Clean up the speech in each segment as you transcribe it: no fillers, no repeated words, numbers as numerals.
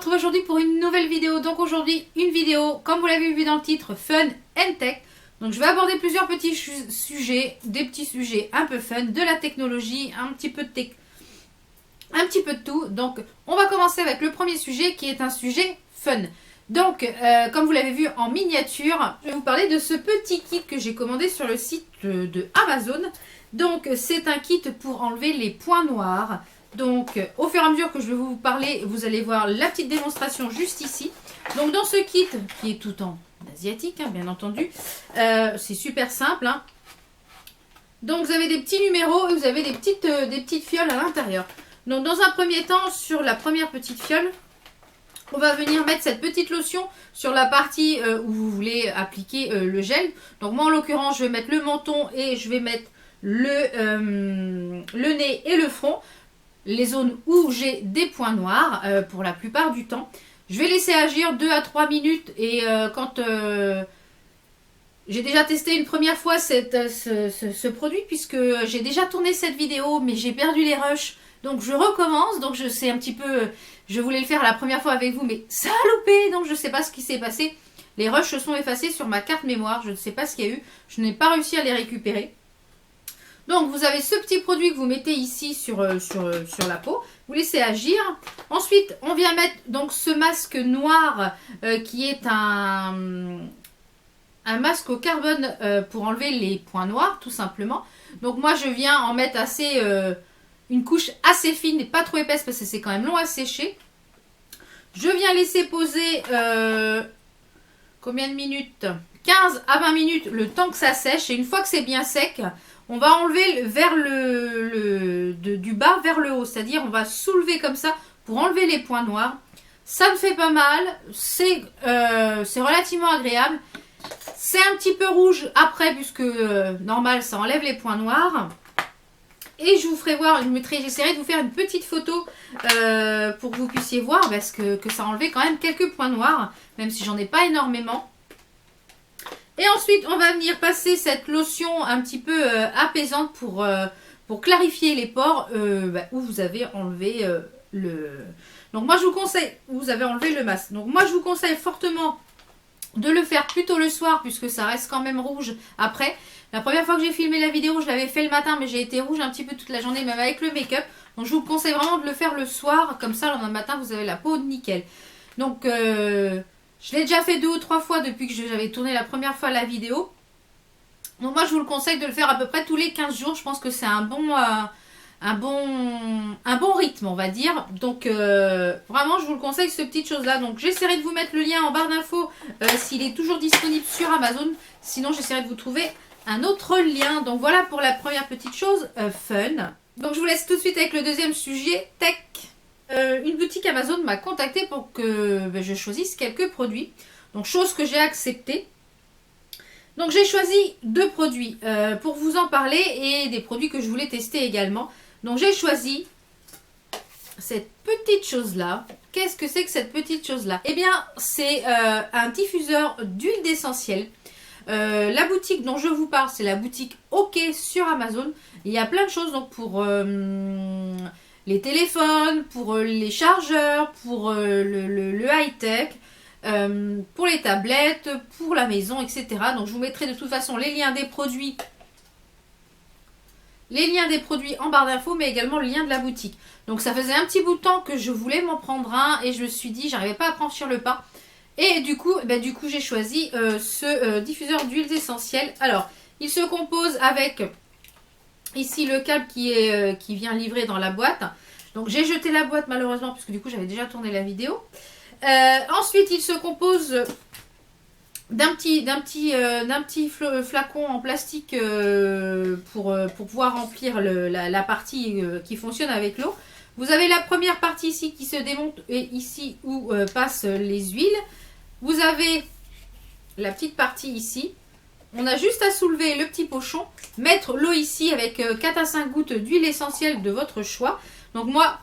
retrouve aujourd'hui pour une nouvelle vidéo. Donc aujourd'hui, une vidéo, comme vous l'avez vu dans le titre, Fun and Tech. Donc je vais aborder plusieurs petits sujets, des petits sujets un peu fun, de la technologie, un petit peu de tech, un petit peu de tout. Donc on va commencer avec le premier sujet qui est un sujet fun. Donc comme vous l'avez vu en miniature, je vais vous parler de ce petit kit que j'ai commandé sur le site de Amazon. Donc c'est un kit pour enlever les points noirs. Donc au fur et à mesure que je vais vous parler, vous allez voir la petite démonstration juste ici. Donc dans ce kit qui est tout en asiatique, hein, bien entendu, c'est super simple. Hein. Donc vous avez des petits numéros et vous avez des petites fioles à l'intérieur. Donc dans un premier temps, sur la première petite fiole, on va venir mettre cette petite lotion sur la partie où vous voulez appliquer le gel. Donc moi en l'occurrence, je vais mettre le menton et je vais mettre le nez et le front. Les zones où j'ai des points noirs pour la plupart du temps. Je vais laisser agir 2 à 3 minutes et quand j'ai déjà testé une première fois ce produit puisque j'ai déjà tourné cette vidéo mais j'ai perdu les rushs. Donc je recommence, donc je sais un petit peu, je voulais le faire la première fois avec vous mais ça a loupé donc je ne sais pas ce qui s'est passé. Les rushs se sont effacés sur ma carte mémoire, je ne sais pas ce qu'il y a eu, je n'ai pas réussi à les récupérer. Donc vous avez ce petit produit que vous mettez ici sur la peau, vous laissez agir. Ensuite on vient mettre donc ce masque noir qui est un masque au carbone pour enlever les points noirs tout simplement. Donc moi je viens en mettre une couche assez fine et pas trop épaisse parce que c'est quand même long à sécher. Je viens laisser poser combien de minutes? 15 à 20 minutes le temps que ça sèche et une fois que c'est bien sec, on va enlever vers du bas vers le haut, c'est-à-dire on va soulever comme ça pour enlever les points noirs. Ça me fait pas mal, c'est relativement agréable. C'est un petit peu rouge après puisque normal ça enlève les points noirs. Et je vous ferai voir, j'essaierai de vous faire une petite photo pour que vous puissiez voir parce que ça a enlevé quand même quelques points noirs, même si j'en ai pas énormément. Et ensuite, on va venir passer cette lotion un petit peu apaisante pour clarifier les pores où vous avez enlevé Donc moi, je vous conseille, vous avez enlevé le masque. Donc moi, je vous conseille fortement de le faire plutôt le soir puisque ça reste quand même rouge après. La première fois que j'ai filmé la vidéo, je l'avais fait le matin, mais j'ai été rouge un petit peu toute la journée, même avec le make-up. Donc je vous conseille vraiment de le faire le soir, comme ça, le lendemain matin, vous avez la peau nickel. Donc... je l'ai déjà fait 2 ou 3 fois depuis que j'avais tourné la première fois la vidéo. Donc moi je vous le conseille de le faire à peu près tous les 15 jours. Je pense que c'est un bon rythme on va dire. Donc vraiment je vous le conseille cette petite chose là. Donc j'essaierai de vous mettre le lien en barre d'infos s'il est toujours disponible sur Amazon. Sinon j'essaierai de vous trouver un autre lien. Donc voilà pour la première petite chose fun. Donc je vous laisse tout de suite avec le deuxième sujet tech. Une boutique Amazon m'a contacté pour que je choisisse quelques produits. Donc chose que j'ai acceptée. Donc j'ai choisi 2 produits pour vous en parler et des produits que je voulais tester également. Donc j'ai choisi cette petite chose là. Qu'est-ce que c'est que cette petite chose là? Eh bien c'est un diffuseur d'huile d'essentiel. La boutique dont je vous parle c'est la boutique OK sur Amazon. Il y a plein de choses donc pour... les téléphones, pour les chargeurs, pour le high-tech, pour les tablettes, pour la maison, etc. Donc je vous mettrai de toute façon les liens des produits en barre d'infos, mais également le lien de la boutique. Donc ça faisait un petit bout de temps que je voulais m'en prendre un et je me suis dit, j'arrivais pas à franchir le pas. Et du coup j'ai choisi ce diffuseur d'huiles essentielles. Alors, il se compose avec... ici le câble qui vient livrer dans la boîte. Donc j'ai jeté la boîte malheureusement puisque du coup j'avais déjà tourné la vidéo. Ensuite il se compose d'un petit flacon en plastique pour pouvoir remplir la partie qui fonctionne avec l'eau. Vous avez la première partie ici qui se démonte et ici où passent les huiles. Vous avez la petite partie ici. On a juste à soulever le petit pochon, mettre l'eau ici avec 4 à 5 gouttes d'huile essentielle de votre choix. Donc moi,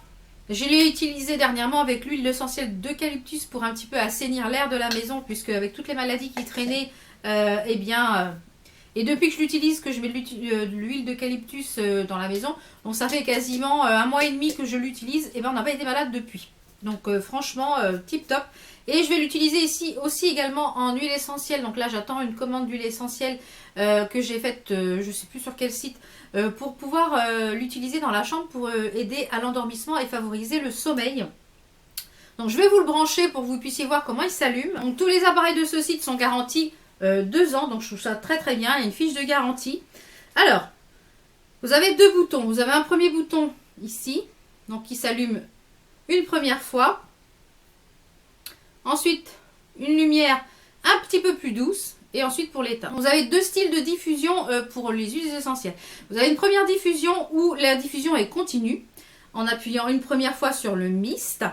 je l'ai utilisé dernièrement avec l'huile essentielle d'eucalyptus pour un petit peu assainir l'air de la maison, puisque avec toutes les maladies qui traînaient, et depuis que je l'utilise, que je mets de l'huile d'eucalyptus dans la maison, donc ça fait quasiment 1 mois et demi que je l'utilise, et on n'a pas été malade depuis. Donc franchement, tip top. Et je vais l'utiliser ici aussi également en huile essentielle. Donc là, j'attends une commande d'huile essentielle que j'ai faite, je ne sais plus sur quel site, pour pouvoir l'utiliser dans la chambre pour aider à l'endormissement et favoriser le sommeil. Donc je vais vous le brancher pour que vous puissiez voir comment il s'allume. Donc tous les appareils de ce site sont garantis 2 ans. Donc je trouve ça très très bien. Il y a une fiche de garantie. Alors, vous avez 2 boutons. Vous avez un premier bouton ici, donc qui s'allume une première fois. Ensuite, une lumière un petit peu plus douce. Et ensuite pour l'éteindre. Vous avez 2 styles de diffusion pour les huiles essentielles. Vous avez une première diffusion où la diffusion est continue, en appuyant une première fois sur le mist.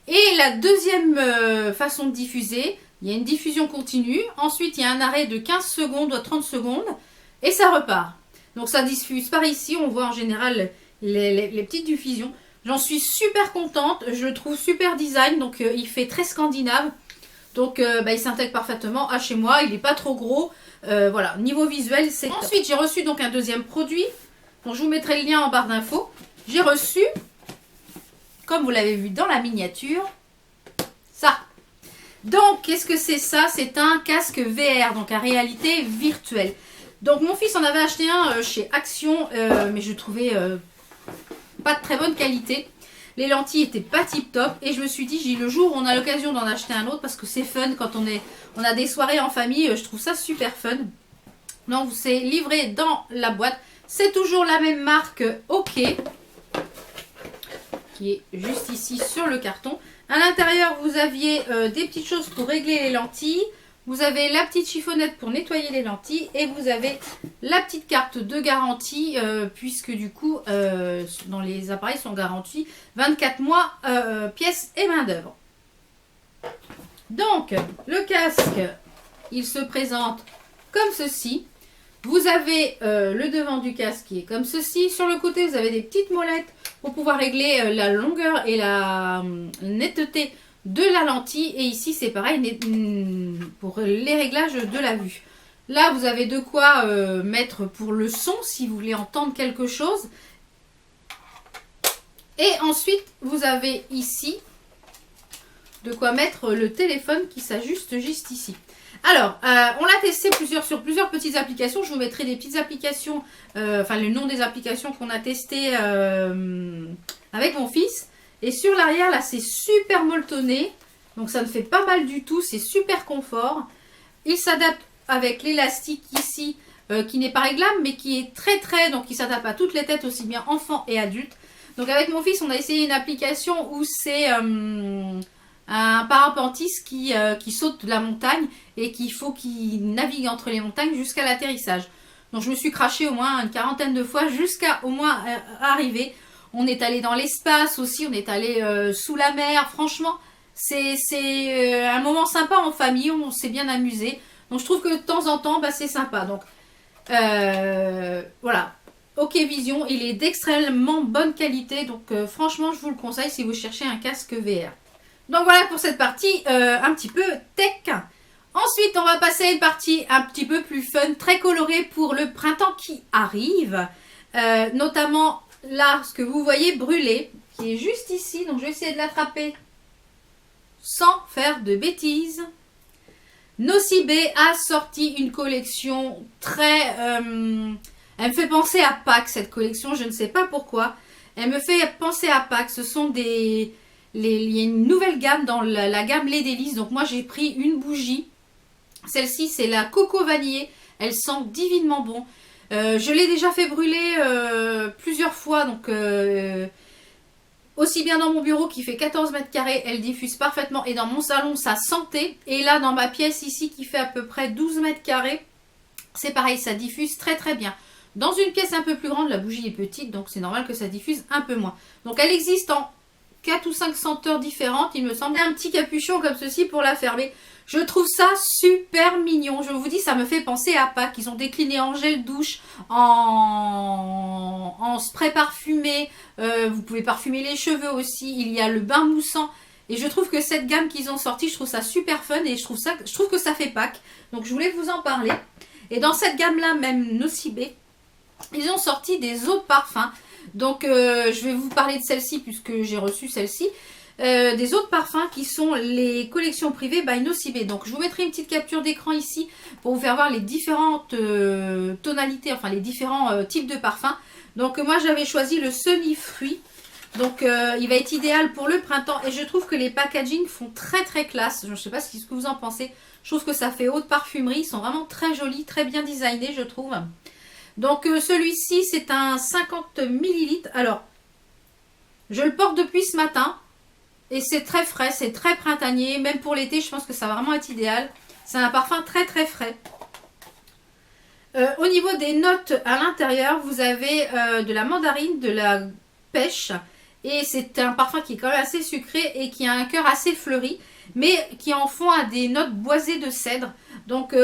Et la deuxième façon de diffuser, il y a une diffusion continue. Ensuite, il y a un arrêt de 15 secondes à 30 secondes. Et ça repart. Donc ça diffuse par ici. On voit en général les petites diffusions. J'en suis super contente. Je le trouve super design. Donc il fait très scandinave. Donc il s'intègre parfaitement à chez moi. Il n'est pas trop gros. Voilà, niveau visuel, c'est... Ensuite, j'ai reçu donc un deuxième produit. Donc je vous mettrai le lien en barre d'infos. J'ai reçu, comme vous l'avez vu dans la miniature, ça. Donc, qu'est-ce que c'est ça? C'est un casque VR, donc à réalité virtuelle. Donc mon fils en avait acheté un chez Action, mais je trouvais pas de très bonne qualité. Les lentilles étaient pas tip top et je me suis dit, le jour où on a l'occasion d'en acheter un autre, parce que c'est fun quand on a des soirées en famille, je trouve ça super fun. Donc c'est livré dans la boîte. C'est toujours la même marque OK, qui est juste ici sur le carton. À l'intérieur, vous aviez des petites choses pour régler les lentilles. Vous avez la petite chiffonnette pour nettoyer les lentilles et vous avez la petite carte de garantie puisque du coup, dans les appareils sont garantis 24 mois pièces et main d'œuvre. Donc, le casque, il se présente comme ceci. Vous avez le devant du casque qui est comme ceci. Sur le côté, vous avez des petites molettes pour pouvoir régler la longueur et la netteté de la lentille. Et ici, c'est pareil pour les réglages de la vue. Là, vous avez de quoi mettre pour le son si vous voulez entendre quelque chose. Et ensuite, vous avez ici de quoi mettre le téléphone qui s'ajuste juste ici. Alors, on l'a testé sur plusieurs petites applications. Je vous mettrai des petites applications, enfin le nom des applications qu'on a testées avec mon fils. Et sur l'arrière, là, c'est super molletonné. Donc, ça ne fait pas mal du tout. C'est super confort. Il s'adapte avec l'élastique ici, qui n'est pas réglable, mais qui est très... Donc, il s'adapte à toutes les têtes, aussi bien enfants et adultes. Donc, avec mon fils, on a essayé une application où c'est un parapentiste qui saute de la montagne et qu'il faut qu'il navigue entre les montagnes jusqu'à l'atterrissage. Donc, je me suis crashée au moins une 40aine de fois jusqu'à au moins arriver. On est allé dans l'espace aussi, on est allé sous la mer. Franchement, c'est un moment sympa en famille, on s'est bien amusé. Donc je trouve que de temps en temps, c'est sympa. Donc voilà, OK Vision, il est d'extrêmement bonne qualité. Donc franchement, je vous le conseille si vous cherchez un casque VR. Donc voilà pour cette partie un petit peu tech. Ensuite, on va passer à une partie un petit peu plus fun, très colorée pour le printemps qui arrive. Notamment... Là, ce que vous voyez brûler, qui est juste ici, donc je vais essayer de l'attraper sans faire de bêtises. Nocibé a sorti une collection très... elle me fait penser à Pâques, cette collection, je ne sais pas pourquoi. Elle me fait penser à Pâques, ce sont des... il y a une nouvelle gamme dans la gamme Les Délices, donc moi j'ai pris une bougie. Celle-ci, c'est la Coco Vanillée, elle sent divinement bon. Je l'ai déjà fait brûler plusieurs fois, donc aussi bien dans mon bureau qui fait 14 mètres carrés, elle diffuse parfaitement, et dans mon salon ça sentait, et là dans ma pièce ici qui fait à peu près 12 mètres carrés, c'est pareil, ça diffuse très bien. Dans une pièce un peu plus grande, la bougie est petite, donc c'est normal que ça diffuse un peu moins. Donc elle existe en 4 ou 5 senteurs différentes, il me semble. Un petit capuchon comme ceci pour la fermer. Je trouve ça super mignon. Je vous dis, ça me fait penser à Pâques. Ils ont décliné en gel douche, en spray parfumé. Vous pouvez parfumer les cheveux aussi. Il y a le bain moussant. Et je trouve que cette gamme qu'ils ont sortie, je trouve ça super fun. Et je trouve que ça fait Pâques. Donc je voulais vous en parler. Et dans cette gamme-là, même Nocibé, ils ont sorti des eaux de parfum. Donc je vais vous parler de celle-ci puisque j'ai reçu celle-ci. des autres parfums qui sont les collections privées by Nocibé. Donc je vous mettrai une petite capture d'écran ici pour vous faire voir les différentes tonalités, enfin les différents types de parfums. Donc moi j'avais choisi le Sunny Fruit. Donc il va être idéal pour le printemps et je trouve que les packaging font très très classe. Je ne sais pas ce que vous en pensez. Je trouve que ça fait haute parfumerie. Ils sont vraiment très jolis, très bien designés je trouve. Donc celui-ci c'est un 50 ml. Alors je le porte depuis ce matin et c'est très frais, c'est très printanier. Même pour l'été je pense que ça va vraiment être idéal. C'est un parfum très très frais. Au niveau des notes à l'intérieur vous avez de la mandarine, de la pêche. Et c'est un parfum qui est quand même assez sucré et qui a un cœur assez fleuri, mais qui en fond a des notes boisées de cèdre. Donc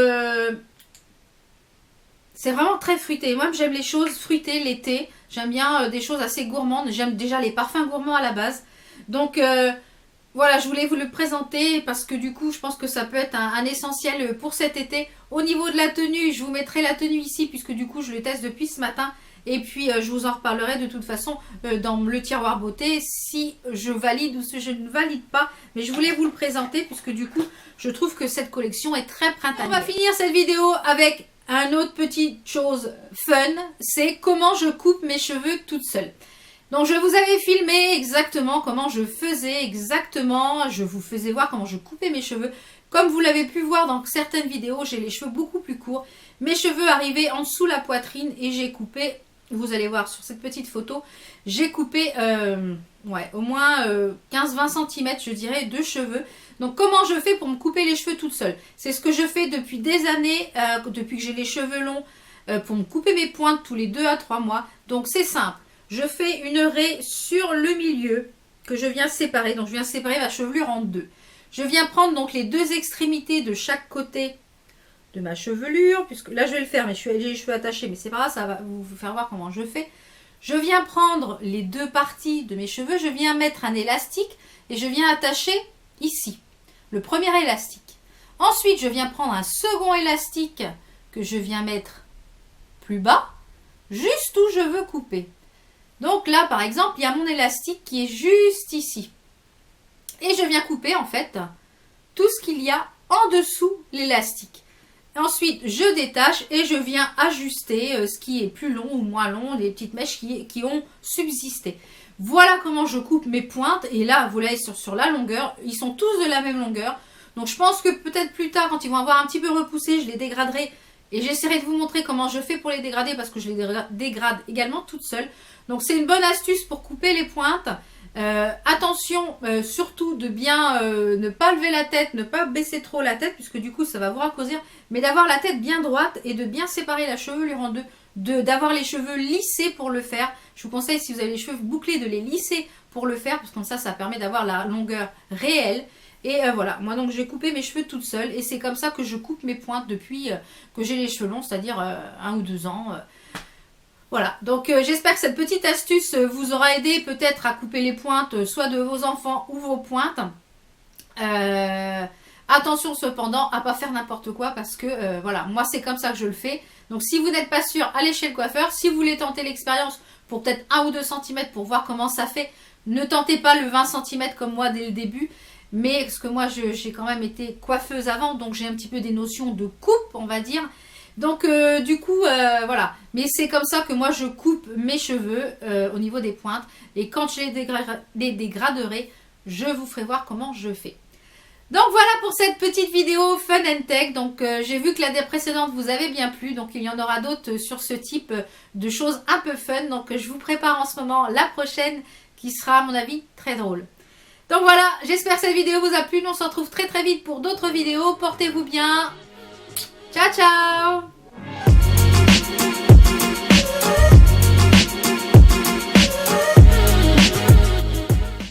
c'est vraiment très fruité. Moi j'aime les choses fruitées l'été. J'aime bien des choses assez gourmandes. J'aime déjà les parfums gourmands à la base. Donc voilà, je voulais vous le présenter parce que du coup je pense que ça peut être un essentiel pour cet été. Au niveau de la tenue, je vous mettrai la tenue ici puisque du coup je le teste depuis ce matin. Et puis je vous en reparlerai de toute façon dans le tiroir beauté si je valide ou si je ne valide pas. Mais je voulais vous le présenter puisque du coup je trouve que cette collection est très printanière. On va finir cette vidéo avec un autre petite chose fun. C'est comment je coupe mes cheveux toute seule. Donc je vous avais filmé exactement comment je faisais exactement. Je vous faisais voir comment je coupais mes cheveux. Comme vous l'avez pu voir dans certaines vidéos, j'ai les cheveux beaucoup plus courts. Mes cheveux arrivaient en dessous la poitrine et j'ai coupé... Vous allez voir sur cette petite photo, j'ai coupé au moins 15-20 cm je dirais de cheveux. Donc comment je fais pour me couper les cheveux toute seule? C'est ce que je fais depuis des années, depuis que j'ai les cheveux longs, pour me couper mes pointes tous les 2 à 3 mois. Donc c'est simple, je fais une raie sur le milieu que je viens séparer. Donc je viens séparer ma chevelure en deux. Je viens prendre donc les deux extrémités de chaque côté de ma chevelure, puisque là je vais le faire mais j'ai les cheveux attachés, mais c'est pas grave, ça va vous faire voir comment je fais. Je viens prendre les deux parties de mes cheveux, je viens mettre un élastique et je viens attacher ici le premier élastique. Ensuite je viens prendre un second élastique que je viens mettre plus bas, juste où je veux couper. Donc là par exemple il y a mon élastique qui est juste ici et je viens couper en fait tout ce qu'il y a en dessous l'élastique. Ensuite, je détache et je viens ajuster ce qui est plus long ou moins long, les petites mèches qui ont subsisté. Voilà comment je coupe mes pointes. Et là, vous l'avez sur la longueur. Ils sont tous de la même longueur. Donc, je pense que peut-être plus tard, quand ils vont avoir un petit peu repoussé, je les dégraderai. Et j'essaierai de vous montrer comment je fais pour les dégrader parce que je les dégrade également toute seule. Donc, c'est une bonne astuce pour couper les pointes. Attention surtout de bien ne pas lever la tête, ne pas baisser trop la tête puisque du coup ça va vous raccourcir, mais d'avoir la tête bien droite et de bien séparer la chevelure en deux, d'avoir les cheveux lissés pour le faire. Je vous conseille si vous avez les cheveux bouclés de les lisser pour le faire parce que comme ça permet d'avoir la longueur réelle. Et voilà, moi donc j'ai coupé mes cheveux toute seule et c'est comme ça que je coupe mes pointes depuis que j'ai les cheveux longs, c'est-à-dire 1 ou 2 ans. Voilà, donc j'espère que cette petite astuce vous aura aidé peut-être à couper les pointes, soit de vos enfants ou vos pointes. Attention cependant à ne pas faire n'importe quoi parce que voilà, moi c'est comme ça que je le fais. Donc si vous n'êtes pas sûr, allez chez le coiffeur. Si vous voulez tenter l'expérience pour peut-être 1 ou 2 cm pour voir comment ça fait, ne tentez pas le 20 cm comme moi dès le début. Mais parce que moi j'ai quand même été coiffeuse avant, donc j'ai un petit peu des notions de coupe on va dire. Donc du coup voilà, mais c'est comme ça que moi je coupe mes cheveux au niveau des pointes et quand je les dégraderai, je vous ferai voir comment je fais. Donc voilà pour cette petite vidéo Fun and Tech. Donc j'ai vu que la précédente vous avait bien plu, donc il y en aura d'autres sur ce type de choses un peu fun. Donc je vous prépare en ce moment la prochaine qui sera à mon avis très drôle. Donc voilà, j'espère que cette vidéo vous a plu. On se retrouve très très vite pour d'autres vidéos. Portez-vous bien. Ciao ciao!